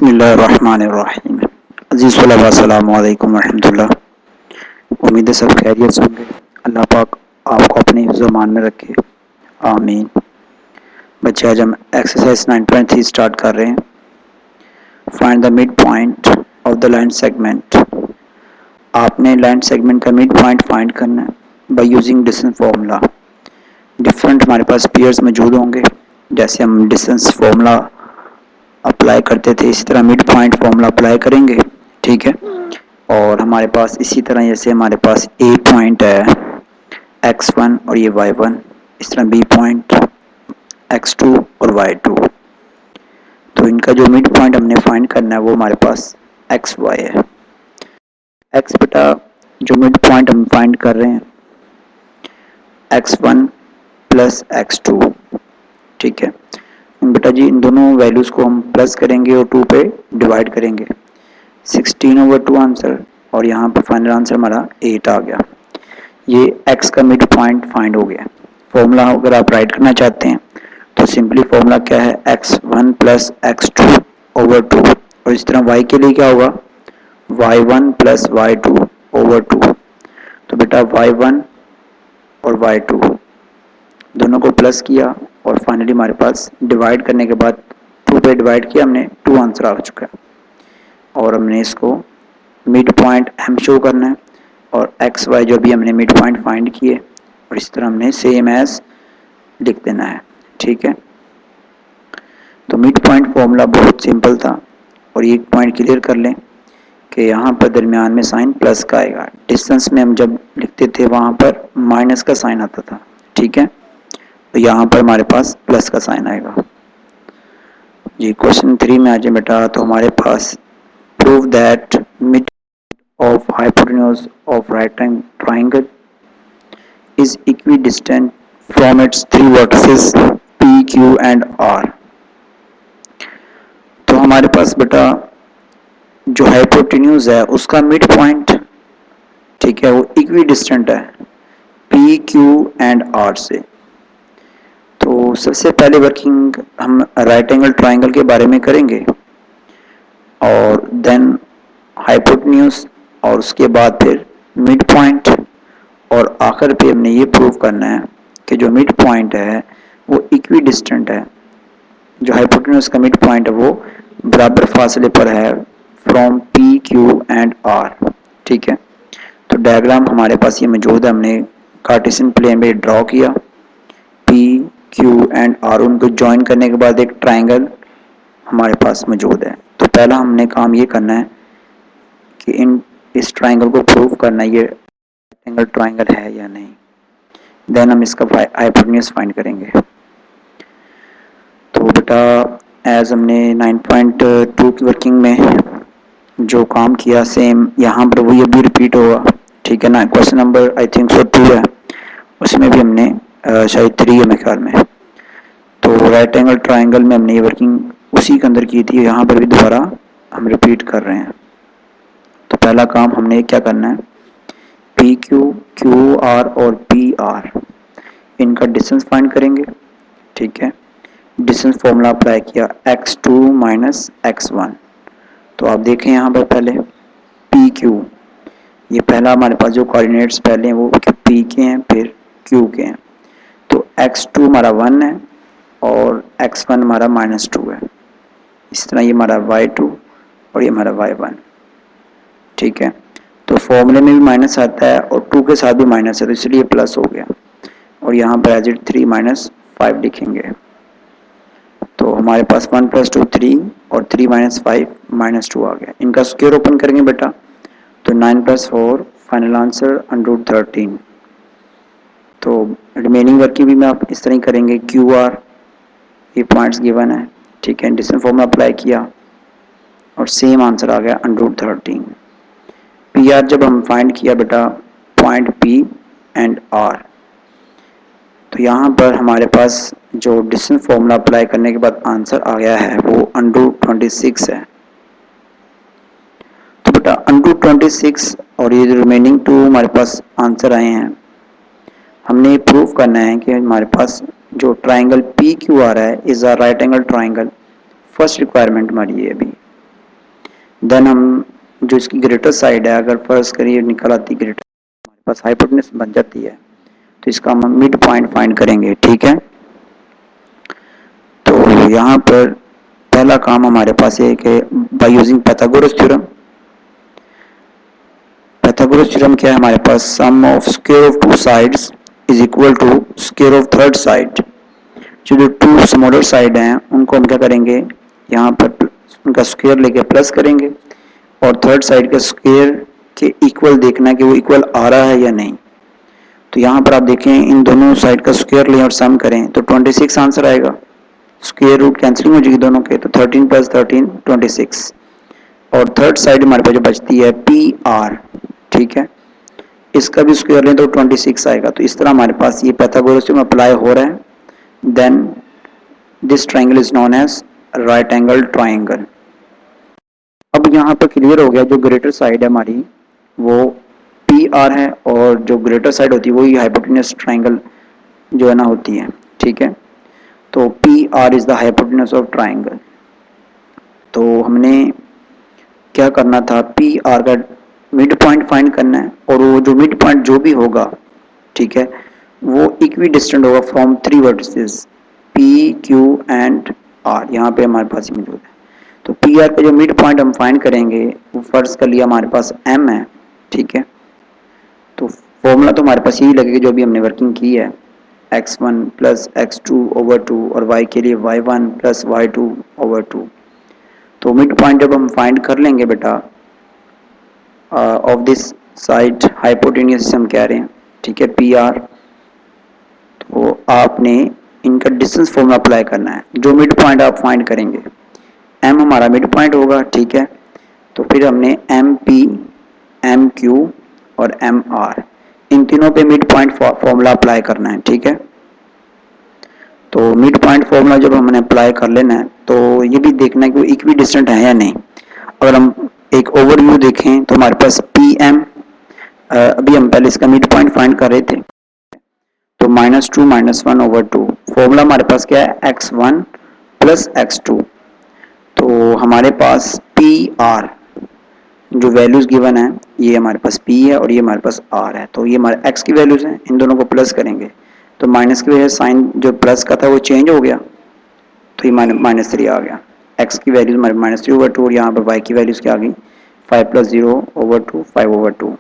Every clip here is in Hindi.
बिस्मिल्लाहिर्रहमानिर्रहीम। अज़ीज़ तलबा अस्सलामु अलैकुम वरहमतुल्लाह। उम्मीद है सब खैरियत से होंगे। अल्लाह पाक आपको अपने हिफ्ज़-ओ-मान में रखे, आमीन। बच्चे आज हम एक्सरसाइज 9.3 स्टार्ट कर रहे हैं। Find the mid point of the line segment. आपने लाइन सेगमेंट का मिड पॉइंट फाइंड करना है by using distance formula. Different हमारे पास पेयर्स मौजूद होंगे, जैसे हम डिस्टेंस फार्मूला अप्लाई करते थे इसी तरह मिड पॉइंट फार्मूला अप्लाई करेंगे, ठीक है। और हमारे पास इसी तरह जैसे हमारे पास ए पॉइंट है x1 और ये y1, इस तरह बी पॉइंट x2 और y2, तो इनका जो मिड पॉइंट हमने फाइंड करना है वो हमारे पास xy है। x बेटा जो मिड पॉइंट हम फाइंड कर रहे हैं x1 प्लस x2, ठीक है। बेटा जी इन दोनों वैल्यूज को हम प्लस करेंगे और 2 पे डिवाइड करेंगे, 16/2 आंसर, और यहाँ पर फाइनल आंसर हमारा 8 आ गया। ये x का मिड पॉइंट फाइंड हो गया। फॉर्मूला अगर आप राइट करना चाहते हैं तो सिंपली फॉर्मूला क्या है, x1 प्लस x2/2, और इस तरह y के लिए क्या होगा, y1 प्लस y2/2। तो बेटा y1 और y2 दोनों को प्लस किया और फाइनली हमारे पास डिवाइड करने के बाद 2 पे डिवाइड किया हमने, 2 आंसर आ चुका है। और हमने इसको मिड पॉइंट हम शो करना है और एक्स वाई जो भी हमने मिड पॉइंट फाइंड किए और इस तरह हमने सेम एज लिख देना है, ठीक है। तो मिड पॉइंट फॉर्मूला बहुत सिंपल था, और एक पॉइंट क्लियर कर लें कि यहाँ पर दरमियान में साइन प्लस का आएगा। डिस्टेंस में हम जब लिखते थे वहाँ पर माइनस का साइन आता था, ठीक है। तो यहाँ पर हमारे पास प्लस का साइन आएगा। जी क्वेश्चन 3 में आ जाए बेटा, तो हमारे पास prove that mid of hypotenuse of right triangle is equidistant from its 3 vertices P, Q and R। तो हमारे पास बेटा जो हाइपोटेन्यूज है उसका मिड पॉइंट, ठीक है, वो इक्विडिस्टेंट है P, Q एंड R से। तो सबसे पहले वर्किंग हम राइट एंगल ट्राइंगल के बारे में करेंगे और देन हाइपोटेन्यूज, और उसके बाद फिर मिड पॉइंट, और आखिर पे हमने ये प्रूव करना है कि जो मिड पॉइंट है वो इक्विडिस्टेंट है। जो हाइपोटेन्यूज का मिड पॉइंट है वो बराबर फासले पर है from P, Q and R, ठीक है। तो डायग्राम हमारे पास ये मौजूद है, हमने कार्टेशियन प्लेन में ड्रॉ किया, P, Q एंड R उनको ज्वाइन करने के बाद एक ट्राइंगल हमारे पास मौजूद है। तो पहला हमने काम ये करना है कि इस ट्राइंगल को प्रूव करना है ये एंगल ट्राइंगल है या नहीं, देन हम इसका हाइपोटेन्यूज फाइंड करेंगे। तो बेटा एज हमने 9.2 की वर्किंग में जो काम किया सेम यहाँ पर वही अभी रिपीट होगा, ठीक है ना। Question number I think so 2 है, उसमें भी हमने शायद 3 है मेरे ख्याल में। तो राइट एंगल ट्राइंगल में हमने ये वर्किंग उसी के अंदर की थी, यहाँ पर भी दोबारा हम रिपीट कर रहे हैं। तो पहला काम हमने क्या करना है, पी क्यू, क्यू आर और पी आर इनका डिस्टेंस फाइंड करेंगे, ठीक है। डिस्टेंस फॉर्मूला अप्लाई किया x2 माइनस x1। तो आप देखें यहाँ पर पहले पी क्यू, ये पहला हमारे पास जो कोऑर्डिनेट्स पहले हैं वो पी के हैं फिर क्यू के हैं। तो x2 हमारा 1 है और x1 हमारा -2 है। इस तरह ये हमारा y2 और ये हमारा y1, ठीक है। तो फॉर्मूले में भी माइनस आता है और 2 के साथ भी माइनस है, तो इसलिए प्लस हो गया, और यहाँ पर एज इट 3 माइनस 5 लिखेंगे। तो हमारे पास 1 + 2 3 और 3 - 5 -2 आ गया। इनका स्क्वायर ओपन करेंगे बेटा, तो 9 + 4 फाइनल आंसर √13। तो रिमेनिंग वर्किंग भी में आप इस तरह ही करेंगे, क्यू आर ये पॉइंट्स गिवन है, ठीक है। डिस्टेंस फॉर्मूला अप्लाई किया और सेम आंसर आ गया √13। पी आर जब हम फाइंड किया बेटा पॉइंट पी एंड आर, तो यहाँ पर हमारे पास जो डिस्टेंस फॉर्मूला अप्लाई करने के बाद आंसर आ गया है वो √26 है। तो बेटा √26 और ये जो रिमेनिंग 2 हमारे पास आंसर आए हैं, हमने ये प्रूव करना है कि हमारे पास जो ट्राइंगल पी क्यू आ रहा है is a right angle triangle. First requirement हमारी ये अभी, देन हम जो इसकी ग्रेटर साइड है, अगर फर्ज करिए निकल आती ग्रेटर, हमारे पास हाइपोटेन्यूज बन जाती है, तो इसका हम मिड पॉइंट फाइंड करेंगे। ठीक है, तो यहाँ पर पहला काम हमारे पास है कि by using Pythagoras theorem. Pythagoras theorem क्या है हमारे पास, sum of square of two sides is equal to square of third side. जो टू स्मॉलर साइड हैं उनको हम क्या करेंगे, यहाँ पर उनका स्क्वायर लेके प्लस करेंगे और थर्ड साइड के स्क्वायर के इक्वल देखना है कि वो इक्वल आ रहा है या नहीं। तो यहाँ पर आप देखें, इन दोनों साइड का स्क्वायर लें और सम करें तो 26 आंसर आएगा। स्क्वायर रूट कैंसिलिंग हो जाएगी दोनों के, तो 13 + 13 26। और थर्ड साइड हमारे पास जो बचती है पी आर, ठीक है, इसका भी स्क्वायर लें तो 26 आएगा। तो इस तरह हमारे पास ये पाइथागोरस थ्योरम अप्लाई हो रहा है। Then this triangle is known as right angle triangle. अब यहाँ पर क्लियर हो गया, जो ग्रेटर साइड है हमारी वो पी आर है और जो ग्रेटर साइड होती है वही हाइपोटेन्यूज ट्राइंगल जो है ना होती है। ठीक है, तो P R is the hypotenuse of triangle. तो हमने क्या करना था, पी आर का मिड पॉइंट फाइंड करना है और वो जो मिड पॉइंट जो भी होगा, ठीक है, वो इक्वी डिस्टेंट होगा from three vertices P Q and R. यहाँ पे हमारे पास ही मौजूद है। तो पी आर का जो मिड पॉइंट हम फाइंड करेंगे वो फर्स्ट कर लिया हमारे पास एम है। ठीक है, तो फॉर्मूला तो हमारे पास यही लगेगा जो भी हमने वर्किंग की है, x1 + x2/2 और y के लिए y1 + y2/2। तो मिड पॉइंट जब हम फाइंड कर लेंगे बेटा ऑफ दिस साइड हाइपोटेन्यूज हम कह रहे हैं, ठीक है, पी आर, तो आपने इनका डिस्टेंस फॉर्मूला अप्लाई करना है। जो मिड पॉइंट आप फाइंड करेंगे, एम हमारा मिड पॉइंट होगा। ठीक है, तो फिर हमने एम पी, एम क्यू और एम आर, इन तीनों पे मिड पॉइंट फॉर्मूला अप्लाई करना है। ठीक है, तो मिड पॉइंट फॉर्मूला जब हमने अप्लाई कर लेना है तो ये भी देखना है कि वो इक्वी डिस्टेंट है या नहीं। अगर हम एक ओवरव्यू देखें तो हमारे पास पी एम, अभी हम पहले इसका मिड पॉइंट फाइंड कर रहे थे, तो -2 - 1/2। फॉर्मूला हमारे पास क्या है, x1 + x2। तो हमारे पास पी आर जो वैल्यूज गिवन है, ये हमारे पास p है और ये हमारे पास r है। तो ये हमारे x की वैल्यूज हैं, इन दोनों को प्लस करेंगे तो माइनस की वजह साइन जो प्लस का था वो चेंज हो गया, तो ये -3 आ गया। x की वैल्यूज हमारे -3/2 और यहाँ पर y की वैल्यूज क्या आ गई, 5 + 0/2 5/2।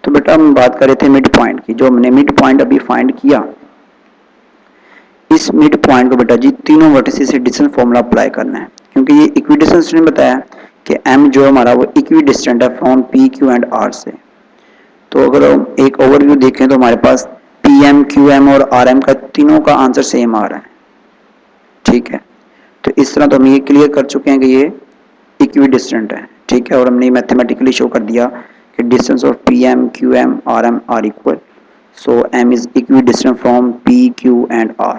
तो बेटा हम बात कर रहे थे मिड पॉइंट की। जो हमने मिड पॉइंट अभी फाइंड किया, इस मिड पॉइंट को बेटा जी तीनों वर्टिसेस से डिस्टेंस फॉर्मूला अप्लाई करना है, क्योंकि ये इक्वी डिस्टेंस ने बताया कि m जो हमारा वो इक्वी डिस्टेंट है from p q and r से। तो अगर हम एक ओवरव्यू देखें तो हमारे पास pm qm और rm का तीनों का आंसर सेम आ रहा है। ठीक है, तो इस तरह तो हम ये क्लियर कर चुके हैं कि ये इक्वी डिस्टेंट है। ठीक है, और हमने मैथमेटिकली शो कर दिया कि distance of pm qm rm are equal, so m is equidistant from p q and r।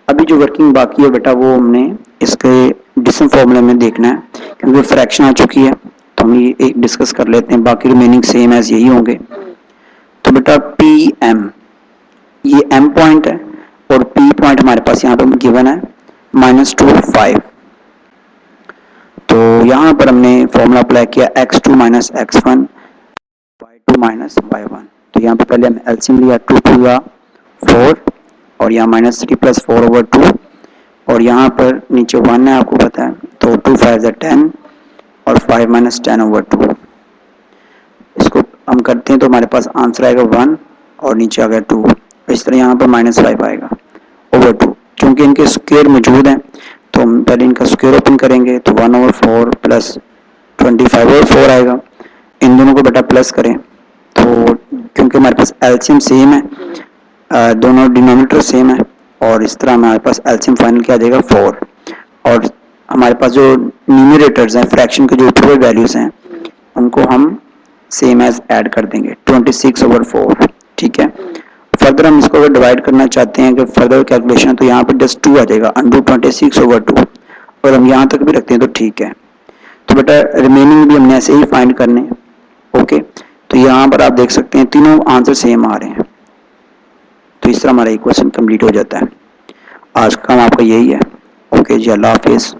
अभी जो वर्किंग बाकी है बेटा वो हमने इसके डिस्टेंस फॉर्मूले में देखना है, क्योंकि फ्रैक्शन आ चुकी है तो हम ये एक डिस्कस कर लेते हैं, बाकी रिमेनिंग सेम एज यही होंगे। तो बेटा पी एम, ये एम पॉइंट है और पी पॉइंट हमारे पास यहाँ पर गिवन है -2 5। तो यहाँ पर हमने फॉर्मूला अप्लाई किया x2 - x1 y2 - y1। तो यहाँ पर पहले हम एलसीएम लिया, 2 2 या 4 और यहाँ -3 + 4/2 और यहाँ पर नीचे 1 है आपको पता है, तो 2 5 = 10 और 5 - 10/2। इसको हम करते हैं तो हमारे पास आंसर आएगा 1 और नीचे आ गया 2। इस तरह यहाँ पर -5 आएगा /2। क्योंकि इनके स्क्वायर मौजूद हैं तो हम पहले इनका स्क्वायर ओपन करेंगे तो 1/4 + 25/4 आएगा। इन दोनों को बेटा प्लस करें तो क्योंकि हमारे पास एलसीएम सेम है, दोनों डिनोमिनेटर सेम है और इस तरह हमारे पास एलसीएम फाइनल क्या आ जाएगा 4। और हमारे पास जो न्यूमरेटर्स हैं, फ्रैक्शन के जो ऊपर वैल्यूज हैं, उनको हम सेम एज ऐड कर देंगे 26/4। ठीक है, फर्दर हम इसको अगर डिवाइड करना चाहते हैं कि फर्दर कैलकुलेशन, तो यहाँ पर जस्ट 2 आ जाएगा, √26/2। और हम यहाँ तक भी रखते हैं तो ठीक है। तो बेटा रिमेनिंग भी हमने ऐसे ही फाइंड करने। ओके, तो यहाँ पर आप देख सकते हैं तीनों आंसर सेम आ रहे हैं। तो इस तरह हमारा इक्वेशन कंप्लीट हो जाता है। आज का काम आपका यही है। ओके जी, अल्लाह हाफिज़।